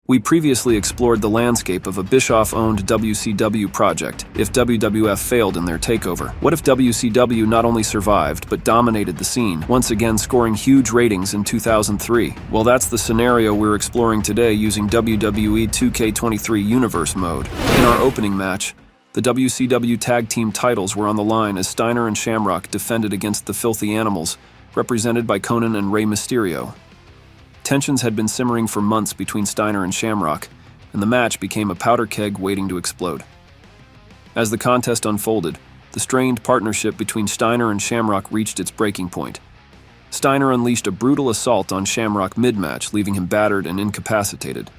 We previously explored the landscape of a Bischoff-owned WCW project if WWF failed in their takeover. What if WCW not only survived, but dominated the scene, once again scoring huge ratings in 2003? Well, that's the scenario we're exploring today using WWE 2K23 Universe mode. In our opening match, the WCW Tag Team titles were on the line as Steiner and Shamrock defended against the Filthy Animals, represented by Conan and Rey Mysterio. Tensions had been simmering for months between Steiner and Shamrock, and the match became a powder keg waiting to explode. As the contest unfolded, the strained partnership between Steiner and Shamrock reached its breaking point. Steiner unleashed a brutal assault on Shamrock mid-match, leaving him battered and incapacitated.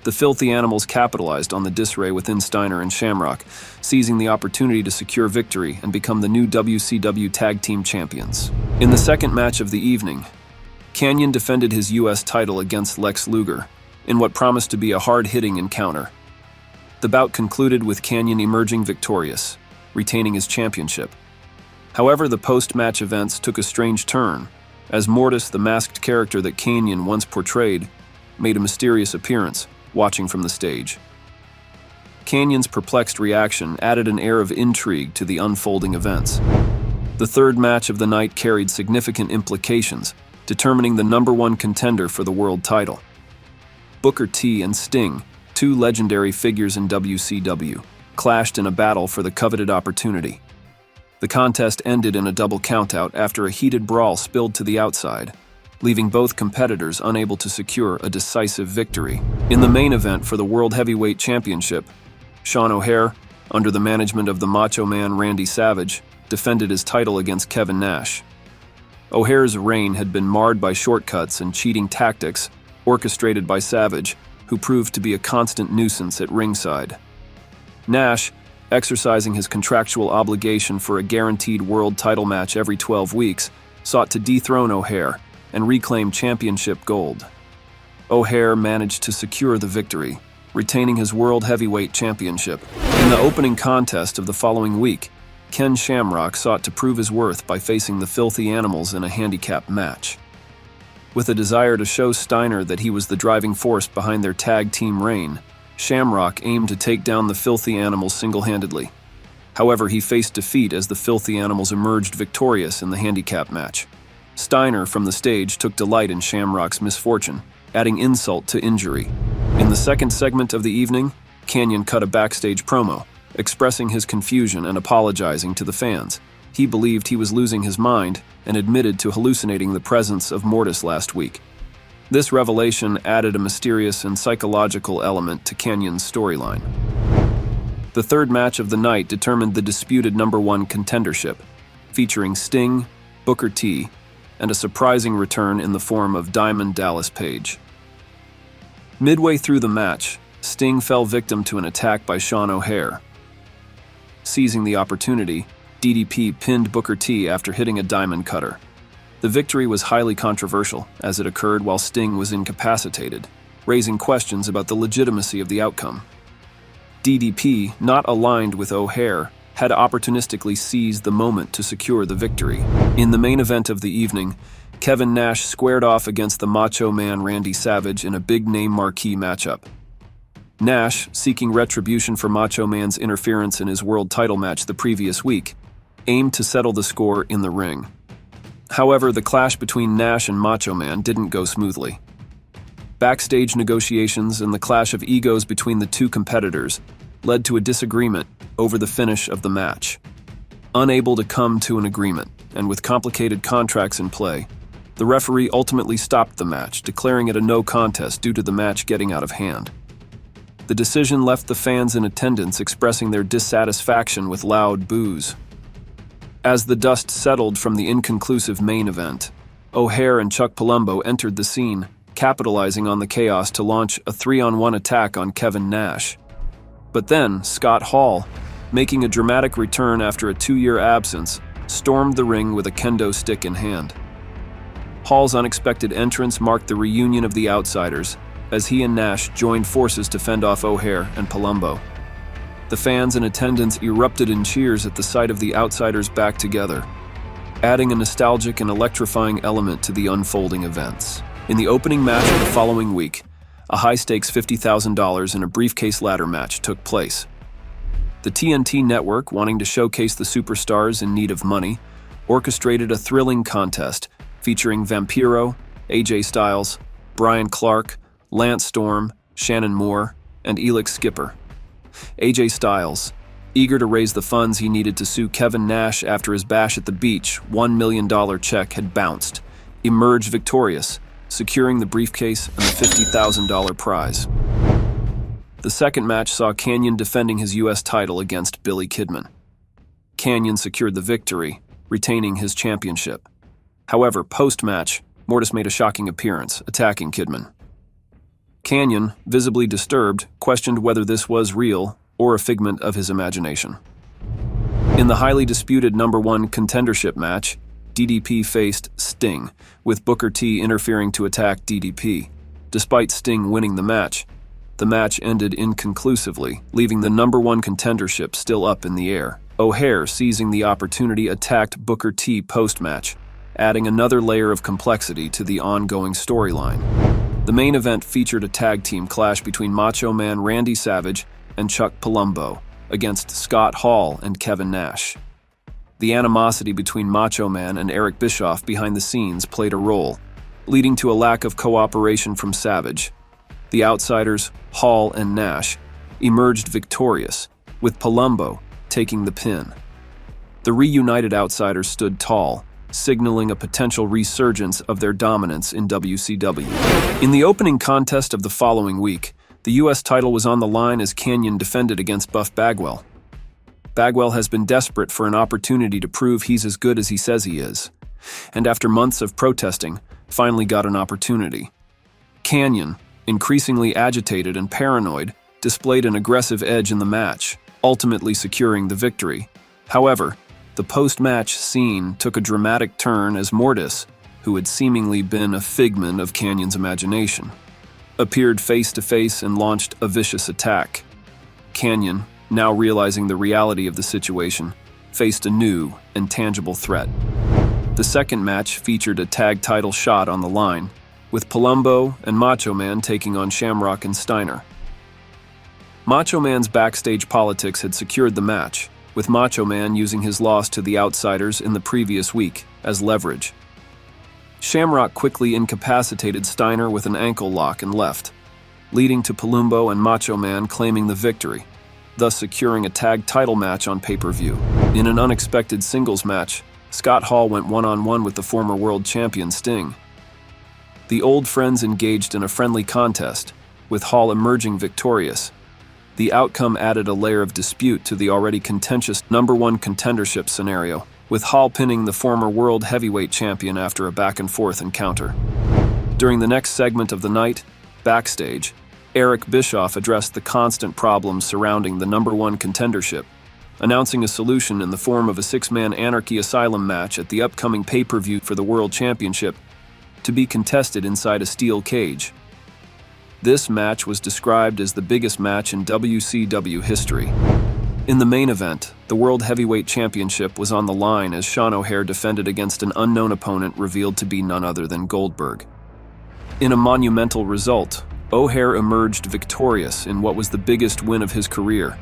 The Filthy Animals capitalized on the disarray within Steiner and Shamrock, seizing the opportunity to secure victory and become the new WCW Tag Team Champions. In the second match of the evening, Kanyon defended his U.S. title against Lex Luger in what promised to be a hard-hitting encounter. The bout concluded with Kanyon emerging victorious, retaining his championship. However, the post-match events took a strange turn, as Mortis, the masked character that Kanyon once portrayed, made a mysterious appearance, watching from the stage. Kanyon's perplexed reaction added an air of intrigue to the unfolding events. The third match of the night carried significant implications, determining the #1 contender for the world title. Booker T and Sting, two legendary figures in WCW, clashed in a battle for the coveted opportunity. The contest ended in a double countout after a heated brawl spilled to the outside, leaving both competitors unable to secure a decisive victory. In the main event for the World Heavyweight Championship, Sean O'Haire, under the management of the Macho Man Randy Savage, defended his title against Kevin Nash. O'Haire's reign had been marred by shortcuts and cheating tactics orchestrated by Savage, who proved to be a constant nuisance at ringside. Nash, exercising his contractual obligation for a guaranteed world title match every 12 weeks, sought to dethrone O'Haire and reclaim championship gold. O'Haire managed to secure the victory, retaining his World Heavyweight Championship. In the opening contest of the following week, Ken Shamrock sought to prove his worth by facing the Filthy Animals in a handicap match. With a desire to show Steiner that he was the driving force behind their tag team reign, Shamrock aimed to take down the Filthy Animals single-handedly. However, he faced defeat as the Filthy Animals emerged victorious in the handicap match. Steiner, from the stage, took delight in Shamrock's misfortune, adding insult to injury. In the second segment of the evening, Kanyon cut a backstage promo, expressing his confusion and apologizing to the fans. He believed he was losing his mind and admitted to hallucinating the presence of Mortis last week. This revelation added a mysterious and psychological element to Kanyon's storyline. The third match of the night determined the disputed #1 contendership, featuring Sting, Booker T, and a surprising return in the form of Diamond Dallas Page. Midway through the match, Sting fell victim to an attack by Sean O'Haire. Seizing the opportunity, DDP pinned Booker T after hitting a diamond cutter. The victory was highly controversial, as it occurred while Sting was incapacitated, raising questions about the legitimacy of the outcome. DDP, not aligned with O'Haire, had opportunistically seized the moment to secure the victory. In the main event of the evening, Kevin Nash squared off against the Macho Man Randy Savage in a big-name marquee matchup. Nash, seeking retribution for Macho Man's interference in his world title match the previous week, aimed to settle the score in the ring. However, the clash between Nash and Macho Man didn't go smoothly. Backstage negotiations and the clash of egos between the two competitors led to a disagreement over the finish of the match. Unable to come to an agreement, and with complicated contracts in play, the referee ultimately stopped the match, declaring it a no contest due to the match getting out of hand. The decision left the fans in attendance expressing their dissatisfaction with loud boos. As the dust settled from the inconclusive main event, O'Haire and Chuck Palumbo entered the scene, capitalizing on the chaos to launch a 3-on-1 attack on Kevin Nash. But then, Scott Hall, making a dramatic return after a 2-year absence, stormed the ring with a kendo stick in hand. Hall's unexpected entrance marked the reunion of the Outsiders, as he and Nash joined forces to fend off O'Haire and Palumbo. The fans in attendance erupted in cheers at the sight of the Outsiders back together, adding a nostalgic and electrifying element to the unfolding events. In the opening match of the following week, a high-stakes $50,000 in a briefcase ladder match took place. The TNT network, wanting to showcase the superstars in need of money, orchestrated a thrilling contest featuring Vampiro, AJ Styles, Bryan Clark, Lance Storm, Shannon Moore, and Elix Skipper. AJ Styles, eager to raise the funds he needed to sue Kevin Nash after his bash at the beach, $1 million check had bounced, emerged victorious, securing the briefcase and the $50,000 prize. The second match saw Kanyon defending his U.S. title against Billy Kidman. Kanyon secured the victory, retaining his championship. However, post-match, Mortis made a shocking appearance, attacking Kidman. Kanyon, visibly disturbed, questioned whether this was real or a figment of his imagination. In the highly disputed #1 contendership match, DDP faced Sting, with Booker T interfering to attack DDP. Despite Sting winning the match ended inconclusively, leaving the #1 contendership still up in the air. O'Haire, seizing the opportunity, attacked Booker T post-match, adding another layer of complexity to the ongoing storyline. The main event featured a tag team clash between Macho Man Randy Savage and Chuck Palumbo against Scott Hall and Kevin Nash. The animosity between Macho Man and Eric Bischoff behind the scenes played a role, leading to a lack of cooperation from Savage. The outsiders, Hall and Nash, emerged victorious, with Palumbo taking the pin. The reunited outsiders stood tall, signaling a potential resurgence of their dominance in WCW. In the opening contest of the following week, the U.S. title was on the line as Kanyon defended against Buff Bagwell. Bagwell has been desperate for an opportunity to prove he's as good as he says he is, and after months of protesting, finally got an opportunity. Kanyon, increasingly agitated and paranoid, displayed an aggressive edge in the match, ultimately securing the victory. However, the post-match scene took a dramatic turn as Mortis, who had seemingly been a figment of Kanyon's imagination, appeared face-to-face and launched a vicious attack. Kanyon, now realizing the reality of the situation, faced a new and tangible threat. The second match featured a tag title shot on the line, with Palumbo and Macho Man taking on Shamrock and Steiner. Macho Man's backstage politics had secured the match, with Macho Man using his loss to the Outsiders in the previous week as leverage. Shamrock quickly incapacitated Steiner with an ankle lock and left, leading to Palumbo and Macho Man claiming the victory, thus securing a tag title match on pay-per-view. In an unexpected singles match, Scott Hall went one-on-one with the former world champion Sting. The old friends engaged in a friendly contest, with Hall emerging victorious. The outcome added a layer of dispute to the already contentious #1 contendership scenario, with Hall pinning the former world heavyweight champion after a back-and-forth encounter. During the next segment of the night, backstage, Eric Bischoff addressed the constant problems surrounding the #1 contendership, announcing a solution in the form of a 6-man Anarchy Asylum match at the upcoming pay-per-view for the World Championship, to be contested inside a steel cage. This match was described as the biggest match in WCW history. In the main event, the World Heavyweight Championship was on the line as Sean O'Haire defended against an unknown opponent revealed to be none other than Goldberg. In a monumental result, O'Haire emerged victorious in what was the biggest win of his career,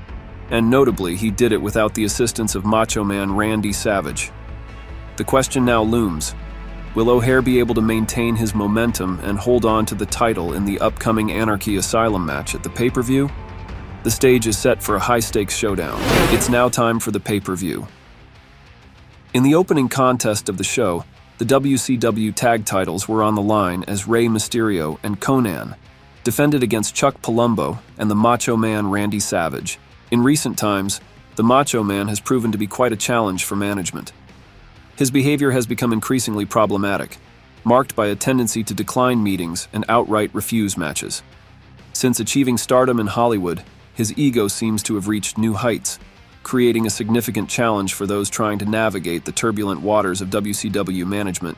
and notably, he did it without the assistance of Macho Man Randy Savage. The question now looms: will O'Haire be able to maintain his momentum and hold on to the title in the upcoming Anarchy Asylum match at the pay-per-view? The stage is set for a high-stakes showdown. It's now time for the pay-per-view. In the opening contest of the show, the WCW tag titles were on the line as Rey Mysterio and Conan defended against Chuck Palumbo and the Macho Man Randy Savage. In recent times, the Macho Man has proven to be quite a challenge for management. His behavior has become increasingly problematic, marked by a tendency to decline meetings and outright refuse matches. Since achieving stardom in Hollywood, his ego seems to have reached new heights, creating a significant challenge for those trying to navigate the turbulent waters of WCW management.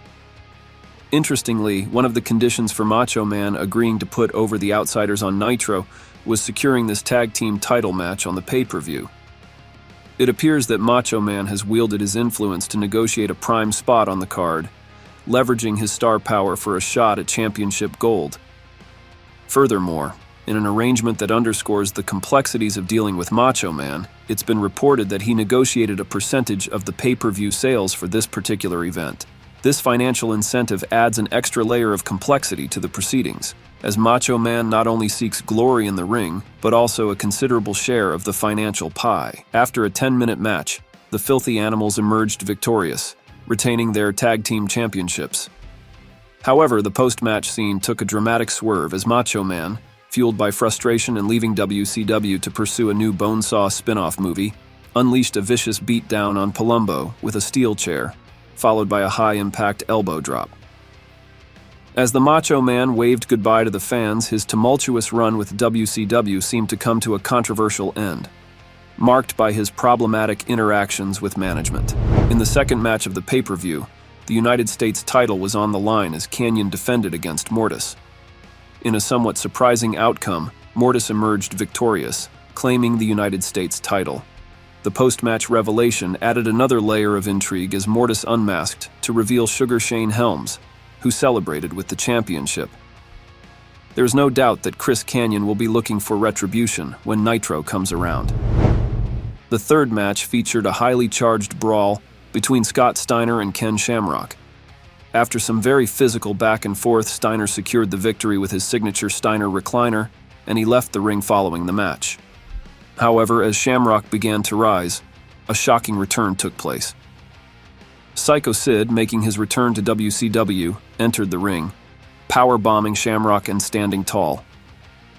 Interestingly, one of the conditions for Macho Man agreeing to put over the Outsiders on Nitro was securing this tag team title match on the pay-per-view. It appears that Macho Man has wielded his influence to negotiate a prime spot on the card, leveraging his star power for a shot at championship gold. Furthermore, in an arrangement that underscores the complexities of dealing with Macho Man, it's been reported that he negotiated a percentage of the pay-per-view sales for this particular event. This financial incentive adds an extra layer of complexity to the proceedings, as Macho Man not only seeks glory in the ring, but also a considerable share of the financial pie. After a 10-minute match, the Filthy Animals emerged victorious, retaining their tag team championships. However, the post-match scene took a dramatic swerve as Macho Man, fueled by frustration and leaving WCW to pursue a new Bonesaw spin-off movie, unleashed a vicious beatdown on Palumbo with a steel chair, followed by a high-impact elbow drop. As the Macho Man waved goodbye to the fans, his tumultuous run with WCW seemed to come to a controversial end, marked by his problematic interactions with management. In the second match of the pay-per-view, the United States title was on the line as Kanyon defended against Mortis. In a somewhat surprising outcome, Mortis emerged victorious, claiming the United States title. The post-match revelation added another layer of intrigue as Mortis unmasked to reveal Sugar Shane Helms, who celebrated with the championship. There's no doubt that Chris Kanyon will be looking for retribution when Nitro comes around. The third match featured a highly charged brawl between Scott Steiner and Ken Shamrock. After some very physical back and forth, Steiner secured the victory with his signature Steiner recliner, and he left the ring following the match. However, as Shamrock began to rise, a shocking return took place. Psycho Sid, making his return to WCW, entered the ring, power-bombing Shamrock and standing tall.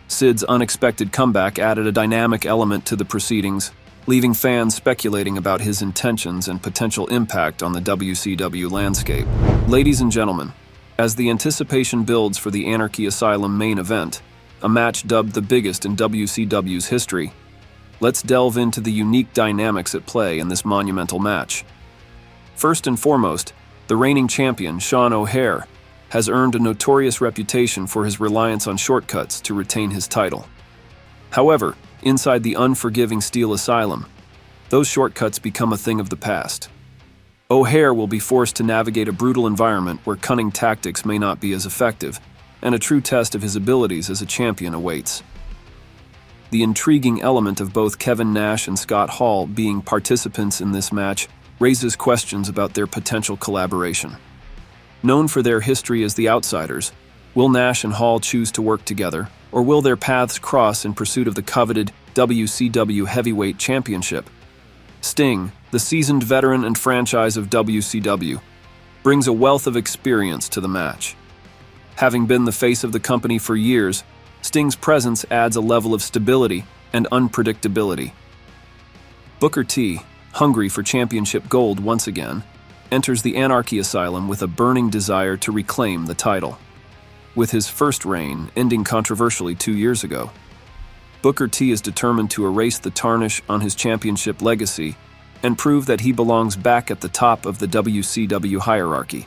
Sid's unexpected comeback added a dynamic element to the proceedings, leaving fans speculating about his intentions and potential impact on the WCW landscape. Ladies and gentlemen, as the anticipation builds for the Anarchy Asylum main event, a match dubbed the biggest in WCW's history, let's delve into the unique dynamics at play in this monumental match. First and foremost, the reigning champion, Sean O'Haire, has earned a notorious reputation for his reliance on shortcuts to retain his title. However, inside the unforgiving Steel Asylum, those shortcuts become a thing of the past. O'Haire will be forced to navigate a brutal environment where cunning tactics may not be as effective, and a true test of his abilities as a champion awaits. The intriguing element of both Kevin Nash and Scott Hall being participants in this match raises questions about their potential collaboration. Known for their history as the Outsiders, will Nash and Hall choose to work together, or will their paths cross in pursuit of the coveted WCW Heavyweight Championship? Sting, the seasoned veteran and franchise of WCW, brings a wealth of experience to the match. Having been the face of the company for years, Sting's presence adds a level of stability and unpredictability. Booker T, hungry for championship gold once again, enters the Anarchy Asylum with a burning desire to reclaim the title. With his first reign ending controversially 2 years ago, Booker T is determined to erase the tarnish on his championship legacy and prove that he belongs back at the top of the WCW hierarchy.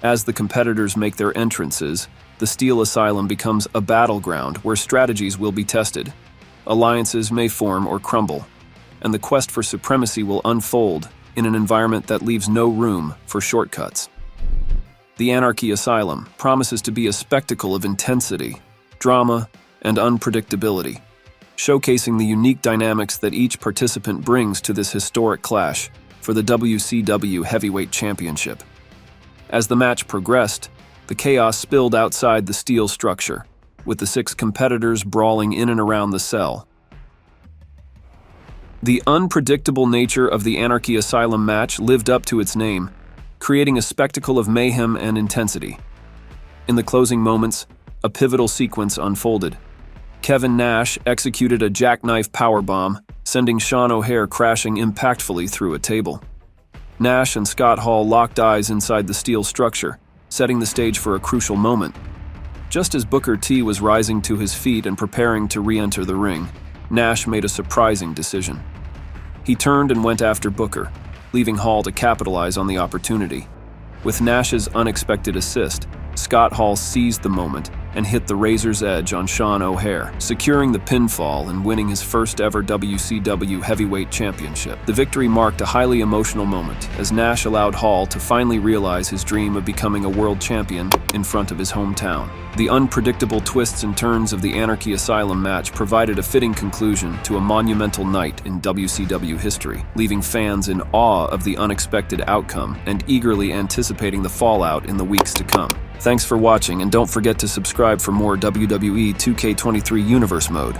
As the competitors make their entrances, the Steel Asylum becomes a battleground where strategies will be tested, alliances may form or crumble, and the quest for supremacy will unfold in an environment that leaves no room for shortcuts. The Anarchy Asylum promises to be a spectacle of intensity, drama, and unpredictability, showcasing the unique dynamics that each participant brings to this historic clash for the WCW Heavyweight Championship. As the match progressed, the chaos spilled outside the steel structure, with the 6 competitors brawling in and around the cell. The unpredictable nature of the Anarchy Asylum match lived up to its name, creating a spectacle of mayhem and intensity. In the closing moments, a pivotal sequence unfolded. Kevin Nash executed a jackknife powerbomb, sending Sean O'Haire crashing impactfully through a table. Nash and Scott Hall locked eyes inside the steel structure, setting the stage for a crucial moment. Just as Booker T was rising to his feet and preparing to re-enter the ring, Nash made a surprising decision. He turned and went after Booker, leaving Hall to capitalize on the opportunity. With Nash's unexpected assist, Scott Hall seized the moment and hit the razor's edge on Sean O'Haire, securing the pinfall and winning his first ever WCW Heavyweight Championship. The victory marked a highly emotional moment, as Nash allowed Hall to finally realize his dream of becoming a world champion in front of his hometown. The unpredictable twists and turns of the Anarchy Asylum match provided a fitting conclusion to a monumental night in WCW history, leaving fans in awe of the unexpected outcome and eagerly anticipating the fallout in the weeks to come. Thanks for watching, and don't forget to subscribe for more WWE 2K23 Universe mode.